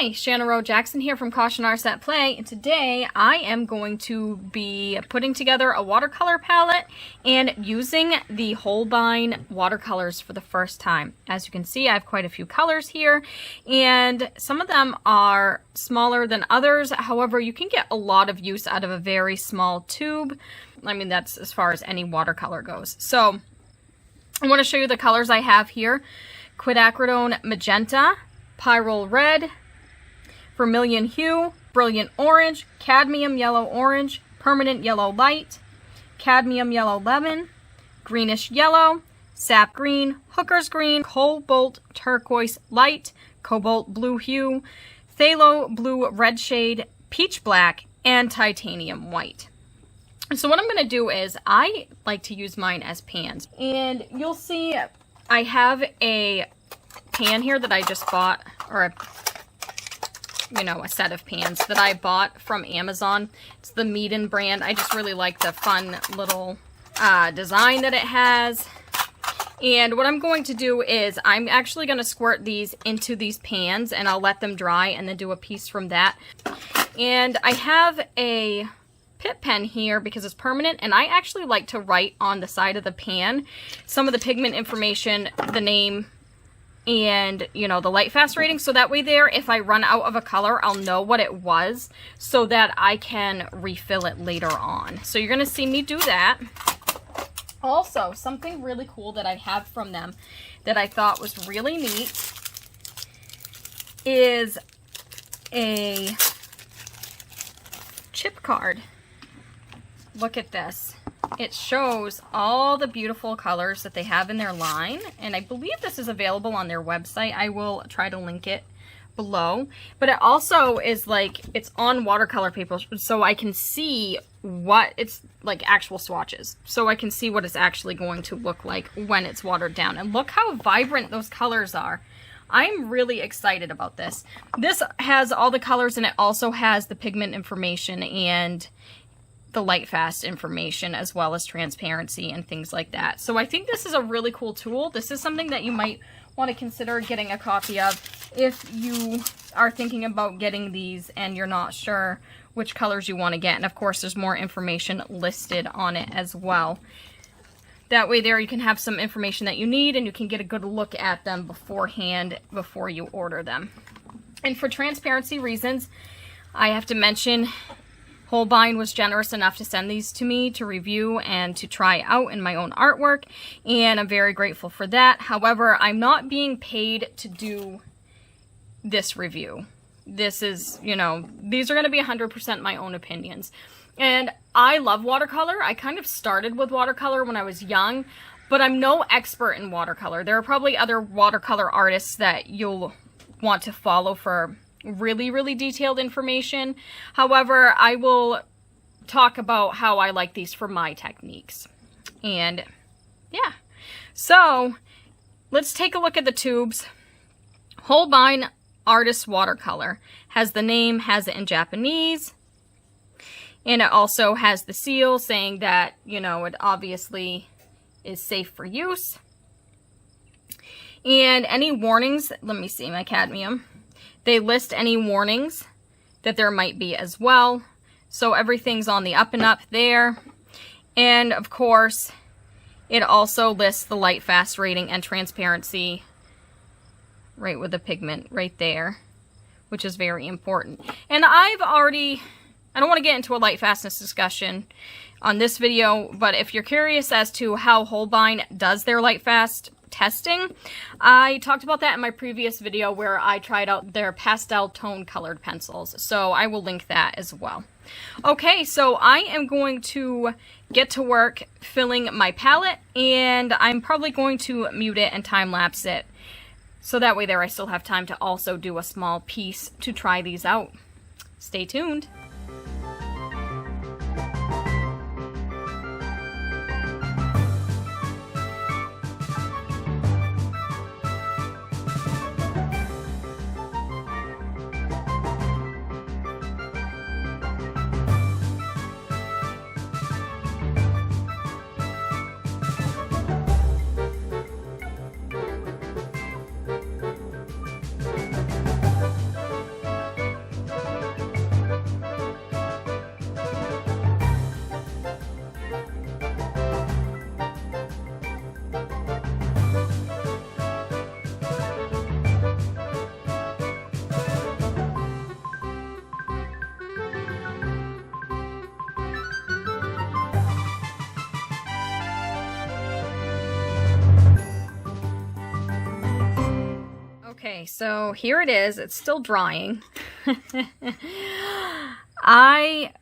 Hi, Shannon Rowe Jackson here from Caution Artists at Play, and today I am going to be putting together a watercolor palette and using the Holbein Watercolors for the first time. As you can see, I have quite a few colors here, and some of them are smaller than others. However, you can get a lot of use out of a very small tube. I mean, that's as far as any watercolor goes. So, I want to show you the colors I have here. Quinacridone Magenta, Pyrrole Red, Vermilion Hue, Brilliant Orange, Cadmium Yellow Orange, Permanent Yellow Light, Cadmium Yellow Lemon, Greenish Yellow, Sap Green, Hooker's Green, Cobalt Turquoise Light, Cobalt Blue Hue, Phthalo Blue Red Shade, Peach Black, and Titanium White. So what I'm going to do is, I like to use mine as pans. And you'll see I have a pan here that I just bought, or a set of pans that I bought from Amazon. It's the Meeden brand. I just really like the fun little design that it has. And what I'm going to do is I'm actually going to squirt these into these pans and I'll let them dry and then do a piece from that. And I have a Pip pen here because it's permanent, and I actually like to write on the side of the pan some of the pigment information, the name, and the light fast rating, so that way there, if I run out of a color, I'll know what it was so that I can refill it later on. So you're gonna see me do that. Also, something really cool that I have from them that I thought was really neat is a chip card. Look at this. It shows all the beautiful colors that they have in their line, and I believe this is available on their website. I will try to link it below. But it also is like, it's on watercolor paper, so I can see what it's like, actual swatches. So I can see what it's actually going to look like when it's watered down. And look how vibrant those colors are. I'm really excited about this. This has all the colors, and it also has the pigment information and the light fast information, as well as transparency and things like that. So I think this is a really cool tool. This is something that you might want to consider getting a copy of if you are thinking about getting these and you're not sure which colors you want to get. And of course, there's more information listed on it as well. That way there you can have some information that you need, and you can get a good look at them beforehand before you order them. And for transparency reasons, I have to mention Holbein was generous enough to send these to me to review and to try out in my own artwork, and I'm very grateful for that. However, I'm not being paid to do this review. This is, these are going to be 100% my own opinions. And I love watercolor. I kind of started with watercolor when I was young, but I'm no expert in watercolor. There are probably other watercolor artists that you'll want to follow for really, really detailed information. However, I will talk about how I like these for my techniques. And yeah, so let's take a look at the tubes. Holbein Artists Watercolor has the name, has it in Japanese, and it also has the seal saying that, it obviously is safe for use. And any warnings, let me see my cadmium. They list any warnings that there might be as well. So everything's on the up and up there. And of course, it also lists the light fast rating and transparency right with the pigment right there, which is very important. And I don't want to get into a light fastness discussion on this video, but if you're curious as to how Holbein does their light fast testing, I talked about that in my previous video where I tried out their pastel tone colored pencils, so I will link that as well. Okay, so I am going to get to work filling my palette, and I'm probably going to mute it and time-lapse it, so that way there I still have time to also do a small piece to try these out. Stay tuned. Okay, so here it is. It's still drying. I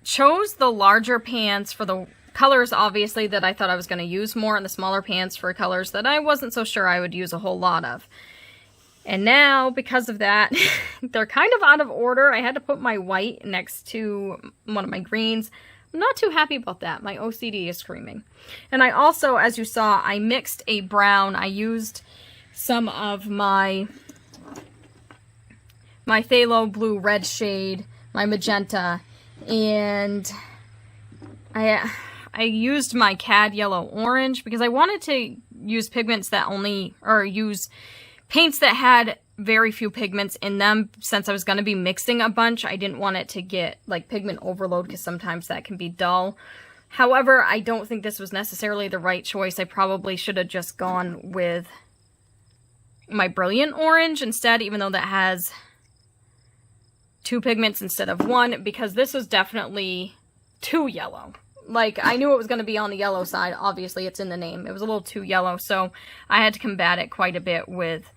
chose the larger pans for the colors, obviously, that I thought I was going to use more, and the smaller pans for colors that I wasn't so sure I would use a whole lot of. And now, because of that, they're kind of out of order. I had to put my white next to one of my greens. I'm not too happy about that. My OCD is screaming. And I also, as you saw, I mixed a brown. I used some of my phthalo blue red shade, my magenta, and I used my cad yellow orange because I wanted to use pigments that use paints that had very few pigments in them. Since I was going to be mixing a bunch, I didn't want it to get like pigment overload because sometimes that can be dull. However, I don't think this was necessarily the right choice. I probably should have just gone with my brilliant orange instead, even though that has 2 pigments instead of 1, because this was definitely too yellow. Like, I knew it was going to be on the yellow side. Obviously, it's in the name. It was a little too yellow, so I had to combat it quite a bit with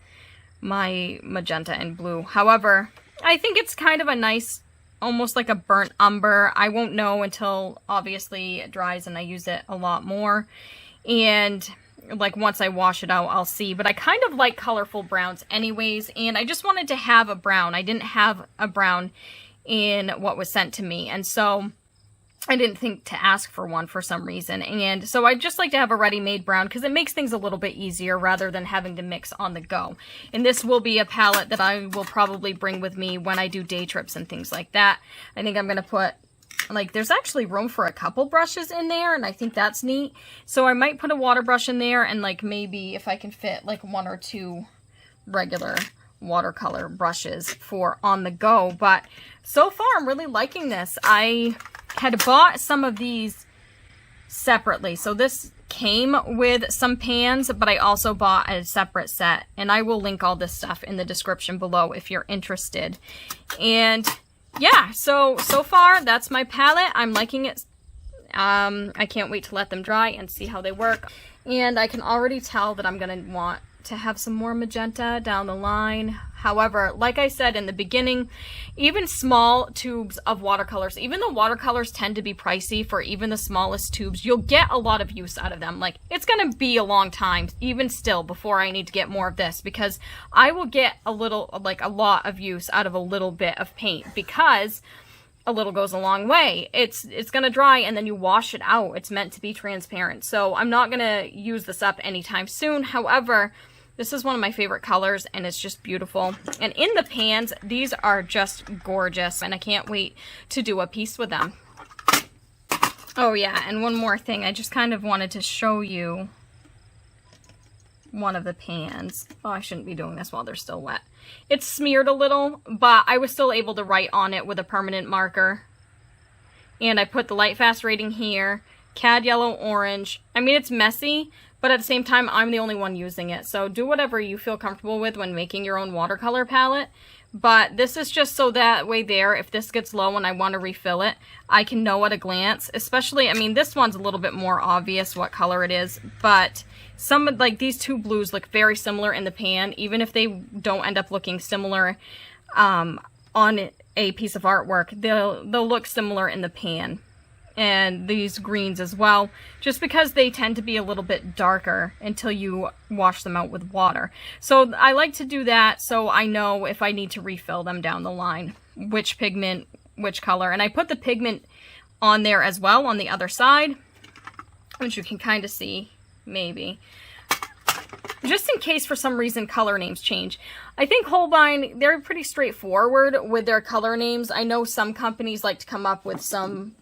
my magenta and blue. However, I think it's kind of a nice, almost like a burnt umber. I won't know until, obviously, it dries and I use it a lot more. And, like, once I wash it out, I'll see. But I kind of like colorful browns anyways, and I just wanted to have a brown. I didn't have a brown in what was sent to me, and so I didn't think to ask for one for some reason. And so I just like to have a ready-made brown because it makes things a little bit easier rather than having to mix on the go. And this will be a palette that I will probably bring with me when I do day trips and things like that. I think I'm going to put, like, there's actually room for a couple brushes in there, and I think that's neat. So I might put a water brush in there, and like maybe if I can fit like 1 or 2 regular watercolor brushes for on the go. But so far I'm really liking this. I had bought some of these separately, so this came with some pans, but I also bought a separate set, and I will link all this stuff in the description below if you're interested. And yeah, so far that's my palette. I'm liking it. I can't wait to let them dry and see how they work. And I can already tell that I'm gonna want to have some more magenta down the line. However, like I said in the beginning, even small tubes of watercolors, even though watercolors tend to be pricey for even the smallest tubes, you'll get a lot of use out of them. Like, it's going to be a long time, even still, before I need to get more of this, because I will get a lot of use out of a little bit of paint, because a little goes a long way. It's going to dry and then you wash it out. It's meant to be transparent. So I'm not going to use this up anytime soon. However, this is one of my favorite colors, and it's just beautiful. And in the pans, these are just gorgeous, and I can't wait to do a piece with them. Oh yeah, and one more thing. I just kind of wanted to show you one of the pans. Oh, I shouldn't be doing this while they're still wet. It's smeared a little, but I was still able to write on it with a permanent marker. And I put the light fast rating here, cad yellow orange. I mean, it's messy, but at the same time, I'm the only one using it. So do whatever you feel comfortable with when making your own watercolor palette. But this is just so that way there, if this gets low and I want to refill it, I can know at a glance. Especially, I mean, this one's a little bit more obvious what color it is. But some, like these 2 blues look very similar in the pan. Even if they don't end up looking similar on a piece of artwork, they'll look similar in the pan. And these greens as well, just because they tend to be a little bit darker until you wash them out with water. So I like to do that so I know if I need to refill them down the line, which pigment, which color. And I put the pigment on there as well on the other side, which you can kind of see, maybe. Just in case for some reason color names change. I think Holbein, they're pretty straightforward with their color names. I know some companies like to come up with some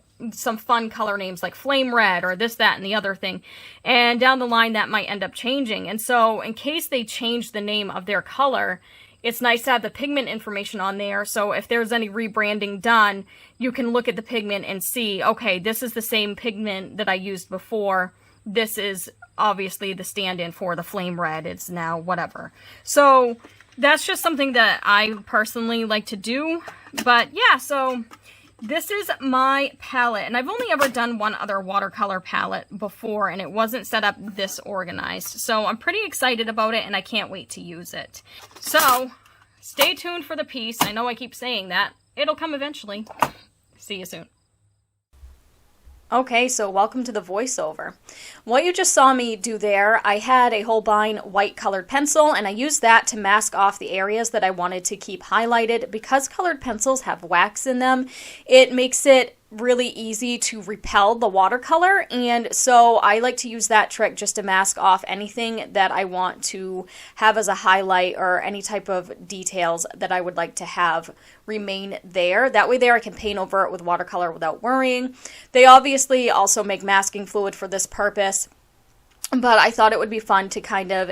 fun color names like flame red or this, that, and the other thing. And down the line, that might end up changing. And so in case they change the name of their color, it's nice to have the pigment information on there. So if there's any rebranding done, you can look at the pigment and see, okay, this is the same pigment that I used before. This is obviously the stand-in for the flame red. It's now whatever. So that's just something that I personally like to do. But yeah, so This is my palette, and I've only ever done one other watercolor palette before, and it wasn't set up this organized. So I'm pretty excited about it, and I can't wait to use it. So stay tuned for the piece. I know I keep saying that. It'll come eventually. See you soon. Okay, so welcome to the voiceover. What you just saw me do there, I had a Holbein white colored pencil, and I used that to mask off the areas that I wanted to keep highlighted. Because colored pencils have wax in them, it makes it really easy to repel the watercolor, and so I like to use that trick just to mask off anything that I want to have as a highlight or any type of details that I would like to have remain there. That way there I can paint over it with watercolor without worrying. They obviously also make masking fluid for this purpose, but I thought it would be fun to kind of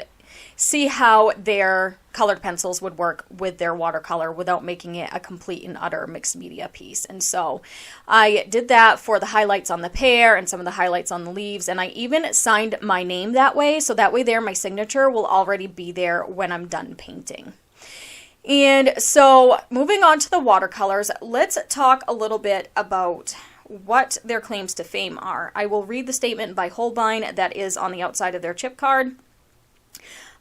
see how their colored pencils would work with their watercolor without making it a complete and utter mixed media piece. And so I did that for the highlights on the pear and some of the highlights on the leaves, and I even signed my name that way, so that way there my signature will already be there when I'm done painting. And so moving on to the watercolors, let's talk a little bit about what their claims to fame are. I will read the statement by Holbein that is on the outside of their chip card.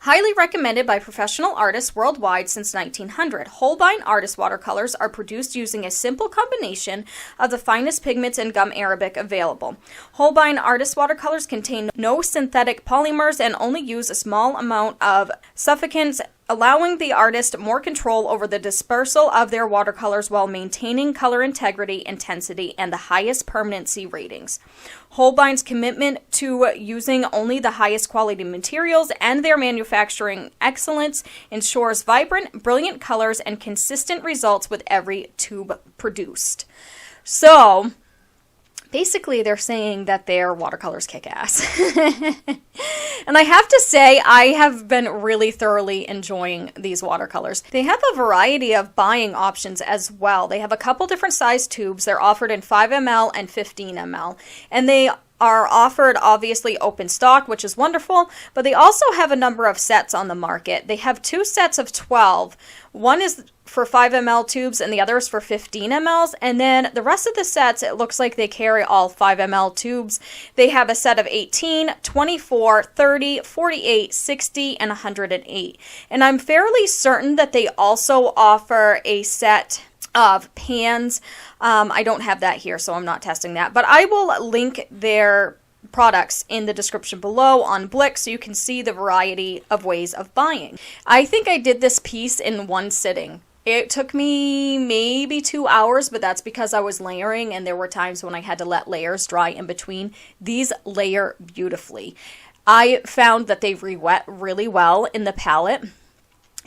Highly recommended by professional artists worldwide since 1900, Holbein Artists Watercolors are produced using a simple combination of the finest pigments and gum arabic available. Holbein Artists Watercolors contain no synthetic polymers and only use a small amount of suffocants, allowing the artist more control over the dispersal of their watercolors while maintaining color integrity, intensity, and the highest permanency ratings. Holbein's commitment to using only the highest quality materials and their manufacturing excellence ensures vibrant, brilliant colors and consistent results with every tube produced. So basically, they're saying that their watercolors kick ass. And I have to say, I have been really thoroughly enjoying these watercolors. They have a variety of buying options as well. They have a couple different size tubes. They're offered in 5 ml and 15 ml. And they are offered obviously open stock, which is wonderful, but they also have a number of sets on the market. They have 2 sets of 12. One is for 5 ml tubes and the other is for 15 mls, and then the rest of the sets, it looks like they carry all 5 ml tubes. They have a set of 18, 24, 30, 48, 60, and 108. And I'm fairly certain that they also offer a set of pans. I don't have that here, so I'm not testing that, but I will link their products in the description below on Blick so you can see the variety of ways of buying. I think I did this piece in one sitting. It took me maybe 2 hours, but that's because I was layering and there were times when I had to let layers dry in between. These layer beautifully. I found that they re-wet really well in the palette.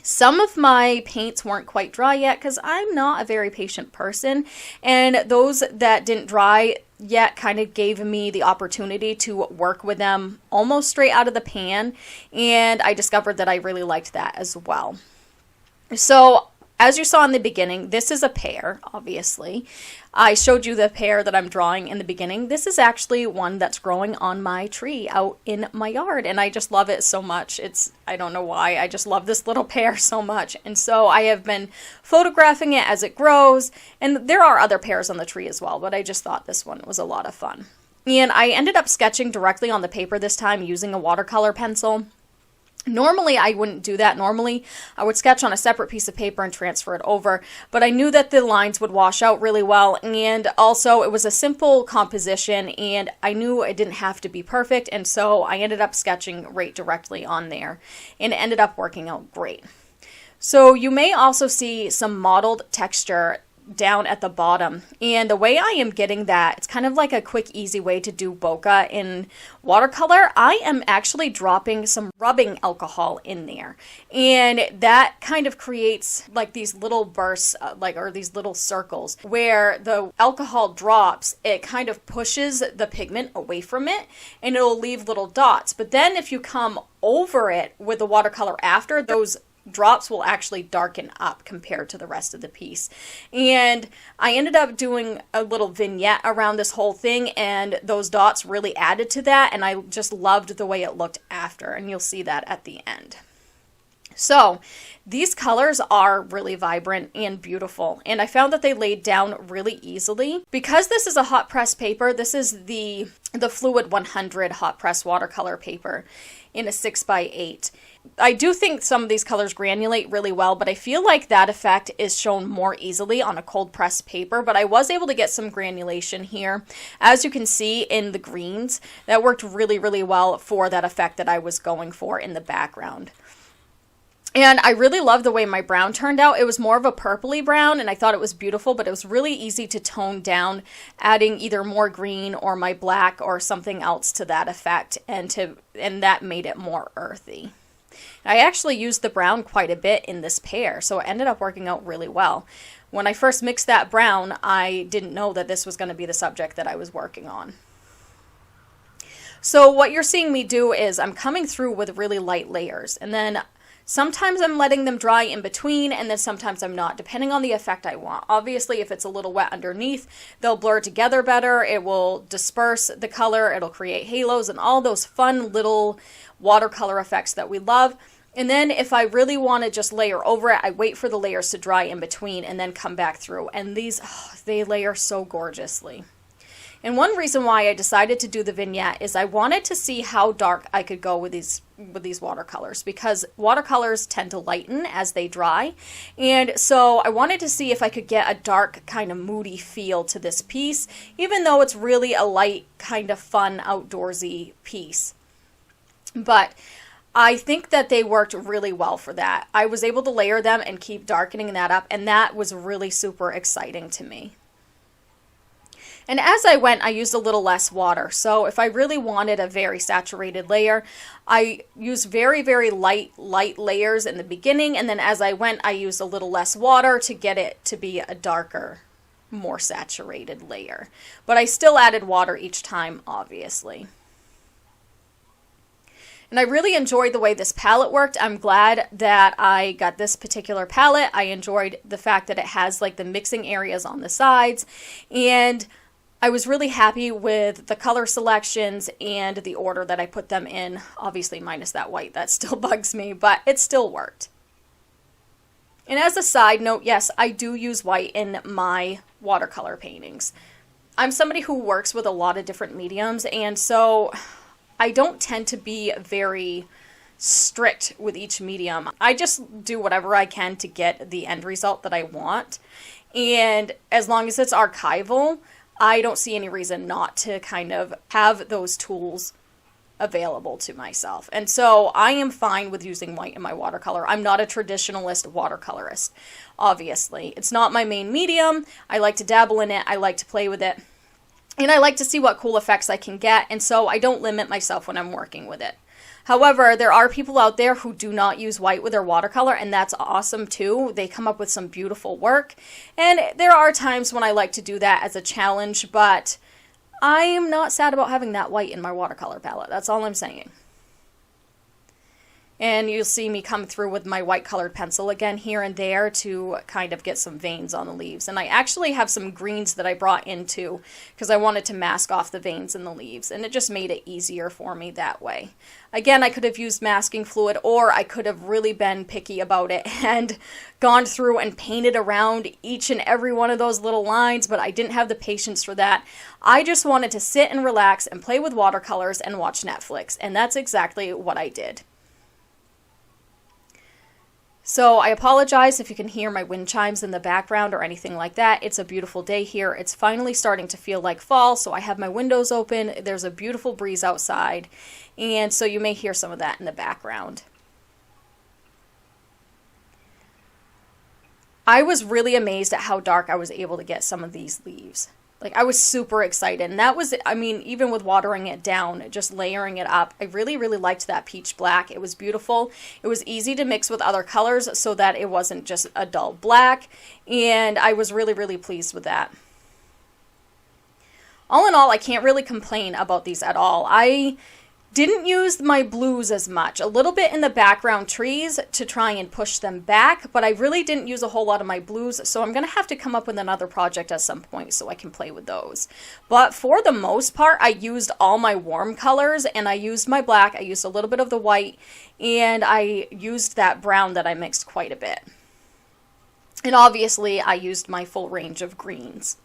Some of my paints weren't quite dry yet because I'm not a very patient person, and those that didn't dry yet kind of gave me the opportunity to work with them almost straight out of the pan, and I discovered that I really liked that as well. So as you saw in the beginning, this is a pear, obviously. I showed you the pear that I'm drawing in the beginning. This is actually one that's growing on my tree out in my yard, and I just love it so much. I don't know why, I just love this little pear so much. And so I have been photographing it as it grows, and there are other pears on the tree as well, but I just thought this one was a lot of fun. And I ended up sketching directly on the paper this time using a watercolor pencil. Normally, I wouldn't do that. Normally, I would sketch on a separate piece of paper and transfer it over, but I knew that the lines would wash out really well, and also it was a simple composition, and I knew it didn't have to be perfect, and so I ended up sketching right directly on there, and it ended up working out great. So you may also see some mottled texture down at the bottom, and the way I am getting that, it's kind of like a quick easy way to do bokeh in watercolor. I am actually dropping some rubbing alcohol in there, and that kind of creates like these little bursts, or these little circles where the alcohol drops. It kind of pushes the pigment away from it, and it'll leave little dots. But then if you come over it with the watercolor after, those drops will actually darken up compared to the rest of the piece. And I ended up doing a little vignette around this whole thing, and those dots really added to that, and I just loved the way it looked after, and you'll see that at the end. So these colors are really vibrant and beautiful, and I found that they laid down really easily. Because this is a hot press paper, this is the Fluid 100 hot press watercolor paper in a 6x8. I do think some of these colors granulate really well, but I feel like that effect is shown more easily on a cold press paper, but I was able to get some granulation here. As you can see in the greens, that worked really, really well for that effect that I was going for in the background. And I really love the way my brown turned out. It was more of a purpley brown, and I thought it was beautiful, but it was really easy to tone down, adding either more green or my black or something else to that effect, and that made it more earthy. I actually used the brown quite a bit in this Pear, so it ended up working out really well. When I first mixed that brown, I didn't know that this was going to be the subject that I was working on. So what you're seeing me do is I'm coming through with really light layers, and then sometimes I'm letting them dry in between, and then sometimes I'm not, depending on the effect I want. Obviously, if it's a little wet underneath, they'll blur together better. It will disperse the color. It'll create halos and all those fun little watercolor effects that we love. And then if I really want to just layer over it, I wait for the layers to dry in between and then come back through. And these, they layer so gorgeously. And one reason why I decided to do the vignette is I wanted to see how dark I could go with these watercolors, because watercolors tend to lighten as they dry. And so I wanted to see if I could get a dark kind of moody feel to this piece, even though it's really a light kind of fun outdoorsy piece. But I think that they worked really well for that. I was able to layer them and keep darkening that up, and that was really super exciting to me. And as I went, I used a little less water. So if I really wanted a very saturated layer, I used very, very light layers in the beginning. And then as I went, I used a little less water to get it to be a darker, more saturated layer. But I still added water each time, obviously. And I really enjoyed the way this palette worked. I'm glad that I got this particular palette. I enjoyed the fact that it has like the mixing areas on the sides. And I was really happy with the color selections and the order that I put them in. Obviously minus that white, that still bugs me, but it still worked. And as a side note, yes, I do use white in my watercolor paintings. I'm somebody who works with a lot of different mediums, and so I don't tend to be very strict with each medium. I just do whatever I can to get the end result that I want. And as long as it's archival, I don't see any reason not to kind of have those tools available to myself. And so I am fine with using white in my watercolor. I'm not a traditionalist watercolorist, obviously. It's not my main medium. I like to dabble in it. I like to play with it. And I like to see what cool effects I can get. And so I don't limit myself when I'm working with it. However, there are people out there who do not use white with their watercolor, and that's awesome too. They come up with some beautiful work. And there are times when I like to do that as a challenge, but I'm not sad about having that white in my watercolor palette. That's all I'm saying. And you'll see me come through with my white colored pencil again here and there to kind of get some veins on the leaves. And I actually have some greens that I brought into because I wanted to mask off the veins in the leaves. And it just made it easier for me that way. Again, I could have used masking fluid, or I could have really been picky about it and gone through and painted around each and every one of those little lines, but I didn't have the patience for that. I just wanted to sit and relax and play with watercolors and watch Netflix. And that's exactly what I did. So I apologize if you can hear my wind chimes in the background or anything like that. It's a beautiful day here. It's finally starting to feel like fall, so I have my windows open. There's a beautiful breeze outside, and so you may hear some of that in the background. I was really amazed at how dark I was able to get some of these leaves. Like, I was super excited, and that was, I mean, even with watering it down, just layering it up, I really, really liked that peach black. It was beautiful. It was easy to mix with other colors so that it wasn't just a dull black, and I was really, really pleased with that. All in all, I can't really complain about these at all. Didn't use my blues as much. A little bit in the background trees to try and push them back, but I really didn't use a whole lot of my blues, so I'm going to have to come up with another project at some point so I can play with those. But for the most part, I used all my warm colors, and I used my black, I used a little bit of the white, and I used that brown that I mixed quite a bit. And obviously, I used my full range of greens.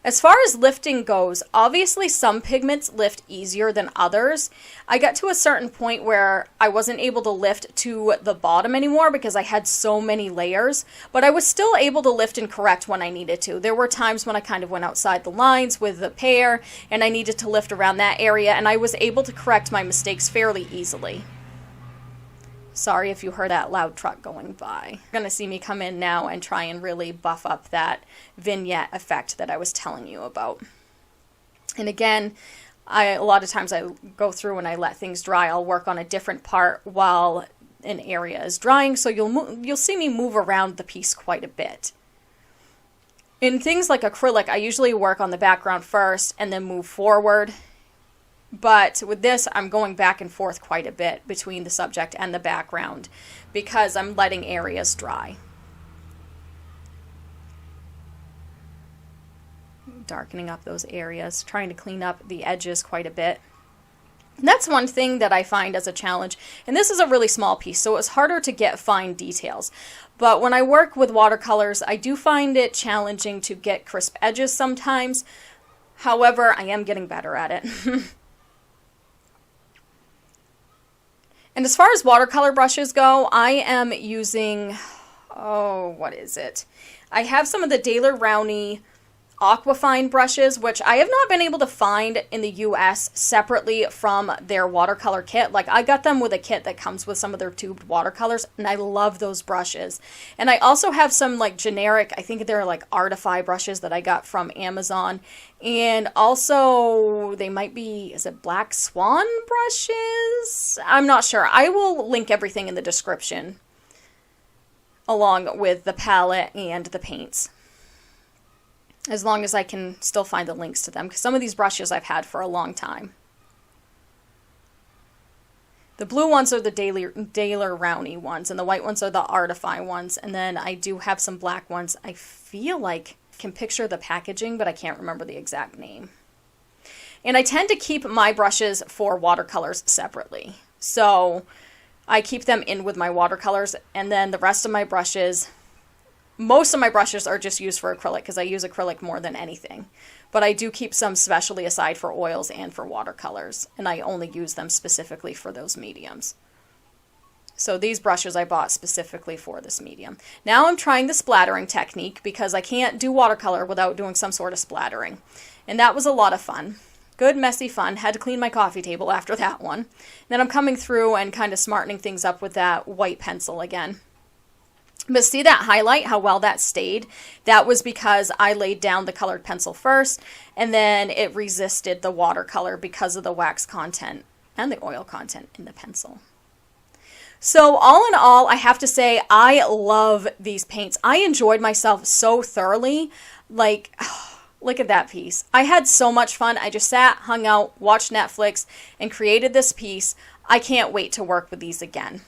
As far as lifting goes, obviously some pigments lift easier than others. I got to a certain point where I wasn't able to lift to the bottom anymore because I had so many layers, but I was still able to lift and correct when I needed to. There were times when I kind of went outside the lines with the Pear and I needed to lift around that area, and I was able to correct my mistakes fairly easily. Sorry if you heard that loud truck going by. You're going to see me come in now and try and really buff up that vignette effect that I was telling you about. And again, a lot of times I go through and I let things dry. I'll work on a different part while an area is drying, so you'll see me move around the piece quite a bit. In things like acrylic, I usually work on the background first and then move forward. But with this, I'm going back and forth quite a bit between the subject and the background because I'm letting areas dry. Darkening up those areas, trying to clean up the edges quite a bit. And that's one thing that I find as a challenge. And this is a really small piece, so it's harder to get fine details. But when I work with watercolors, I do find it challenging to get crisp edges sometimes. However, I am getting better at it. And as far as watercolor brushes go, I am using, what is it? I have some of the Daler Rowney Aquafine brushes, which I have not been able to find in the US separately from their watercolor kit. Like, I got them with a kit that comes with some of their tubed watercolors, and I love those brushes. And I also have some like generic, I think they're like Artify brushes that I got from Amazon. And also, they might be, is it Black Swan brushes? I'm not sure. I will link everything in the description along with the palette and the paints, as long as I can still find the links to them, because some of these brushes I've had for a long time. The blue ones are the Daler Rowney ones, and the white ones are the Artify ones, and then I do have some black ones. I feel like I can picture the packaging, but I can't remember the exact name. And I tend to keep my brushes for watercolors separately. So I keep them in with my watercolors, and then the rest of my brushes, most of my brushes are just used for acrylic because I use acrylic more than anything. But I do keep some specially aside for oils and for watercolors, and I only use them specifically for those mediums. So these brushes I bought specifically for this medium. Now I'm trying the splattering technique because I can't do watercolor without doing some sort of splattering. And that was a lot of fun. Good, messy fun. Had to clean my coffee table after that one. Then I'm coming through and kind of smartening things up with that white pencil again. But see that highlight, how well that stayed? That was because I laid down the colored pencil first, and then it resisted the watercolor because of the wax content and the oil content in the pencil. So all in all, I have to say I love these paints. I enjoyed myself so thoroughly. Like, look at that piece. I had so much fun. I just sat, hung out, watched Netflix, and created this piece. I can't wait to work with these again.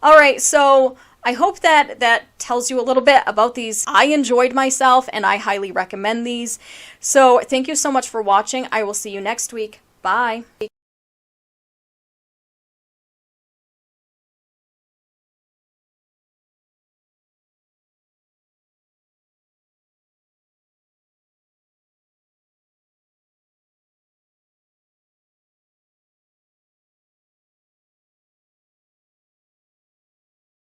All right, so I hope that tells you a little bit about these. I enjoyed myself, and I highly recommend these. So thank you so much for watching. I will see you next week. Bye.